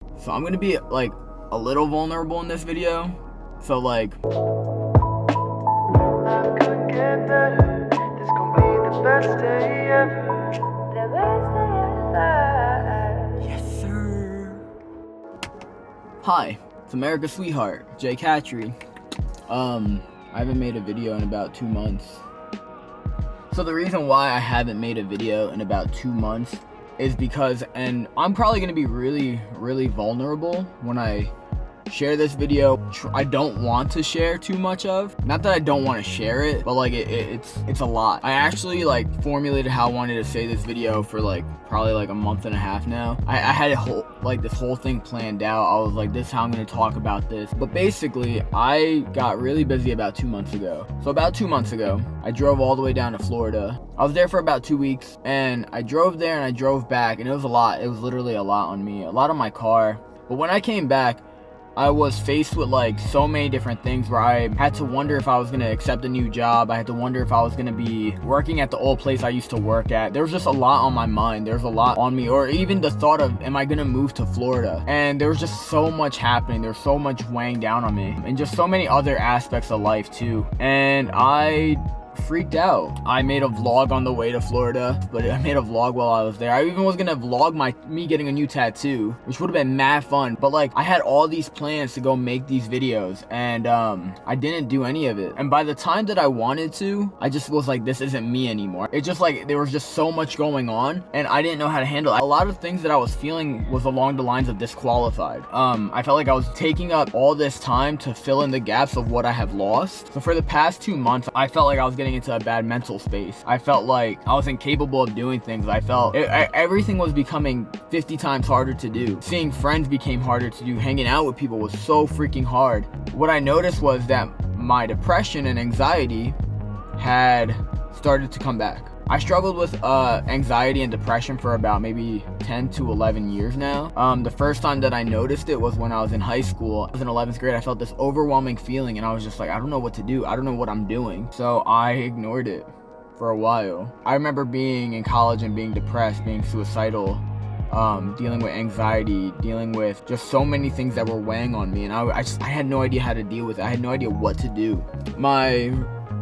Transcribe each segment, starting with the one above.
So I'm gonna be like a little vulnerable in this video. So like, I couldn't get better. This gon' be the best day ever. The best day ever. yes sir. Hi, it's America's sweetheart, Khatri. I haven't made a video in about 2 months. So the reason why I haven't made a video in about 2 months is because, and I'm probably gonna be really vulnerable when I share this video. I don't want to share too much of, not that I don't want to share it, but like it's a lot. I actually like formulated how I wanted to say this video for like probably like a month and a half now. I had this whole thing planned out. I was like, this is how I'm going to talk about this. But basically I got really busy about 2 months ago. So about 2 months ago, I drove all the way down to Florida. I was there for about 2 weeks, and I drove there and I drove back, and it was a lot. It was literally a lot on me, a lot on my car. But when I came back, I was faced with like so many different things where I had to wonder if I was going to accept a new job. I had to wonder if I was going to be working at the old place I used to work at. There was just a lot on my mind. There's a lot on me, or even the thought of, am I going to move to Florida? And there was just so much happening. There's so much weighing down on me, and just so many other aspects of life too. And I freaked out. I made a vlog on the way to Florida, but I made a vlog while I was there. I even was gonna vlog me getting a new tattoo, which would have been mad fun. But like, I had all these plans to go make these videos, and I didn't do any of it. And by the time that I wanted to, I just was like, this isn't me anymore. It just like, there was just so much going on, and I didn't know how to handle it. A lot of things that I was feeling was along the lines of disqualified. I felt like I was taking up all this time to fill in the gaps of what I have lost. So for the past 2 months, I felt like I was getting into a bad mental space. I felt like I was incapable of doing things. I felt everything was becoming 50 times harder to do. Seeing friends became harder to do. Hanging out with people was so freaking hard. What I noticed was that my depression and anxiety had started to come back. I struggled with anxiety and depression for about maybe 10 to 11 years now. The first time that I noticed it was when I was in high school. I was in 11th grade. I felt this overwhelming feeling, and I was just like, I don't know what to do. I don't know what I'm doing. So I ignored it for a while. I remember being in college and being depressed, being suicidal, dealing with anxiety, dealing with just so many things that were weighing on me, and I had no idea how to deal with it. I had no idea what to do. My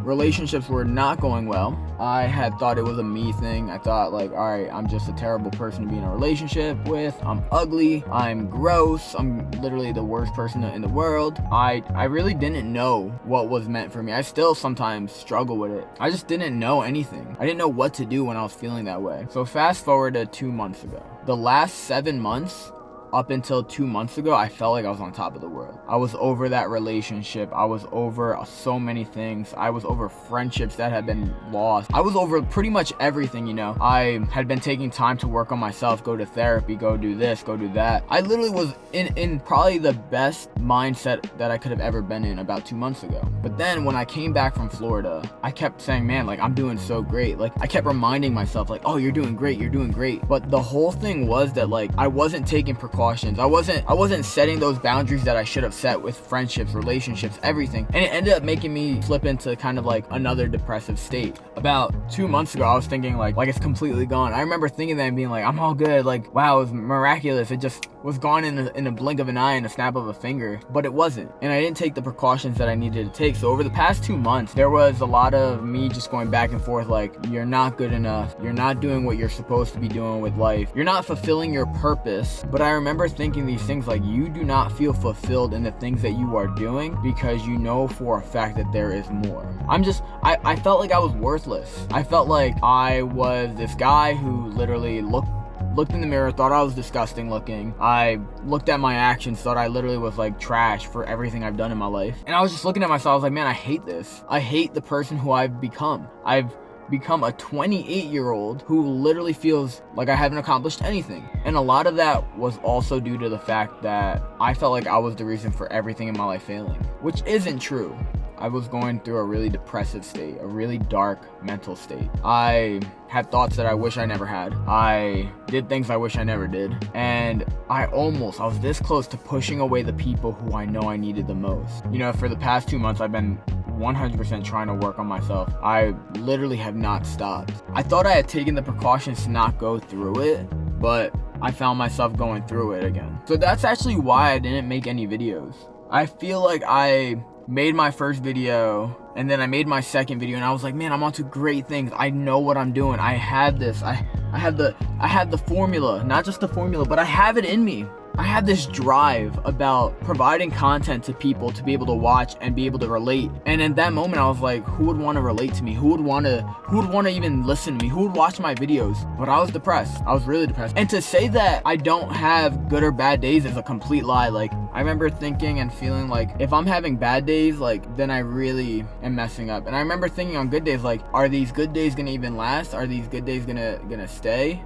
relationships were not going well. I had thought it was a me thing. I thought like, all right, I'm just a terrible person to be in a relationship with. I'm ugly. I'm gross. I'm literally the worst person in the world. I really didn't know what was meant for me. I still sometimes struggle with it. I just didn't know anything. I didn't know what to do when I was feeling that way. So fast forward to 2 months ago. The last 7 months, up until 2 months ago, I felt like I was on top of the world. I was over that relationship. I was over so many things. I was over friendships that had been lost. I was over pretty much everything, you know. I had been taking time to work on myself, go to therapy, go do this, go do that. I literally was in probably the best mindset that I could have ever been in about 2 months ago. But then when I came back from Florida, I kept saying, man, like, I'm doing so great. Like, I kept reminding myself, like, oh, you're doing great, you're doing great. But the whole thing was that, like, I wasn't taking precautions. I wasn't setting those boundaries that I should have set with friendships, relationships, everything. And it ended up making me slip into kind of like another depressive state. About 2 months ago, I was thinking like it's completely gone. I remember thinking that and being like, I'm all good. Like, wow, it was miraculous. It just was gone in a blink of an eye and a snap of a finger. But it wasn't. And I didn't take the precautions that I needed to take. So over the past 2 months, there was a lot of me just going back and forth like, you're not good enough. You're not doing what you're supposed to be doing with life. You're not fulfilling your purpose. But I remember thinking these things like, you do not feel fulfilled in the things that you are doing because you know for a fact that there is more. I felt like I was worthless. I felt like I was this guy who literally looked in the mirror, thought I was disgusting looking. I looked at my actions, thought I literally was like trash for everything I've done in my life. And I was just looking at myself, I was like, man, I hate this. I hate the person who I've become. I've become a 28-year-old who literally feels like I haven't accomplished anything. And a lot of that was also due to the fact that I felt like I was the reason for everything in my life failing, which isn't true. I was going through a really depressive state, a really dark mental state. I had thoughts that I wish I never had. I did things I wish I never did. And I was this close to pushing away the people who I know I needed the most. You know, for the past 2 months, I've been 100% trying to work on myself. I literally have not stopped. I thought I had taken the precautions to not go through it, but I found myself going through it again. So that's actually why I didn't make any videos. I feel like I made my first video and then I made my second video and I was like, man, I'm onto great things. I know what I'm doing. I have this. I have the formula, not just the formula, but I have it in me. I have this drive about providing content to people to be able to watch and be able to relate. And in that moment, I was like, who would want to relate to me? Who would want to even listen to me? Who would watch my videos? But I was depressed. I was really depressed. And to say that I don't have good or bad days is a complete lie. Like, I remember thinking and feeling like if I'm having bad days, like, then I really am messing up. And I remember thinking on good days, like, are these good days gonna even last? Are these good days gonna stay?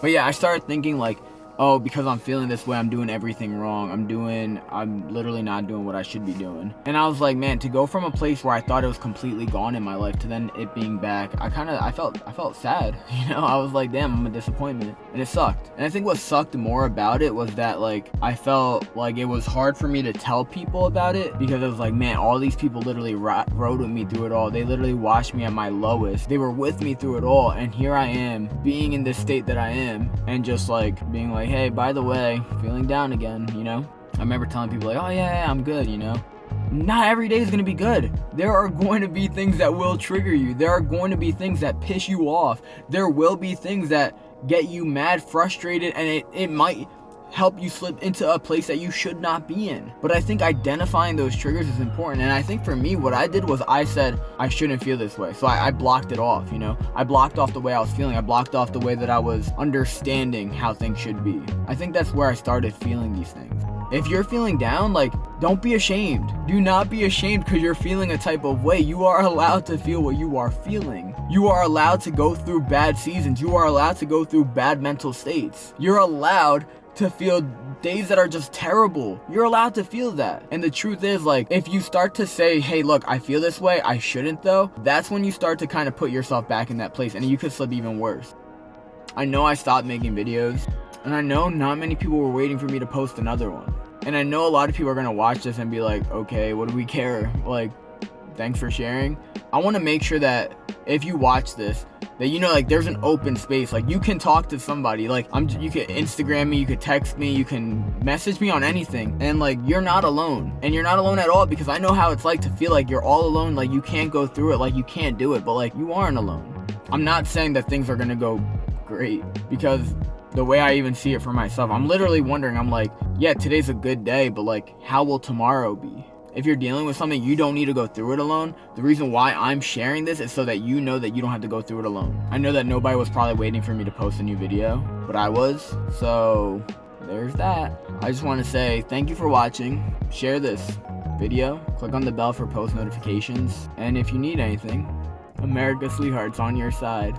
But yeah, I started thinking like, oh, because I'm feeling this way, I'm doing everything wrong. I'm literally not doing what I should be doing. And I was like, man, to go from a place where I thought it was completely gone in my life to then it being back, I felt sad, you know? I was like, damn, I'm a disappointment. And it sucked. And I think what sucked more about it was that, like, I felt like it was hard for me to tell people about it because it was like, man, all these people literally rode with me through it all. They literally watched me at my lowest. They were with me through it all. And here I am being in this state that I am and just like being like, hey, by the way, feeling down again, you know? I remember telling people like, oh yeah, I'm good, you know? Not every day is going to be good. There are going to be things that will trigger you. There are going to be things that piss you off. There will be things that get you mad, frustrated, and it might help you slip into a place that you should not be in. But I think identifying those triggers is important. And I think for me, what I did was I said, I shouldn't feel this way. So I blocked it off, you know? I blocked off the way I was feeling. I blocked off the way that I was understanding how things should be. I think that's where I started feeling these things. If you're feeling down, like, don't be ashamed. Do not be ashamed because you're feeling a type of way. You are allowed to feel what you are feeling. You are allowed to go through bad seasons. You are allowed to go through bad mental states. You're allowed to feel days that are just terrible. You're allowed to feel that. And the truth is, like, if you start to say, hey, look, I feel this way, I shouldn't though, that's when you start to kind of put yourself back in that place and you could slip even worse. I know I stopped making videos and I know not many people were waiting for me to post another one. And I know a lot of people are gonna watch this and be like, okay, what do we care? Like, thanks for sharing. I wanna make sure that if you watch this, that you know, like, there's an open space. Like, you can talk to somebody. Like, you could Instagram me, you could text me, you can message me on anything. And, like, you're not alone. And you're not alone at all because I know how it's like to feel like you're all alone. Like, you can't go through it. Like, you can't do it. But, like, you aren't alone. I'm not saying that things are gonna go great because the way I even see it for myself, I'm literally wondering, I'm like, yeah, today's a good day, but, like, how will tomorrow be? If you're dealing with something, you don't need to go through it alone. The reason why I'm sharing this is so that you know that you don't have to go through it alone. I know that nobody was probably waiting for me to post a new video, but I was. So there's that. I just want to say thank you for watching. Share this video. Click on the bell for post notifications. And if you need anything, America's Sweetheart's on your side.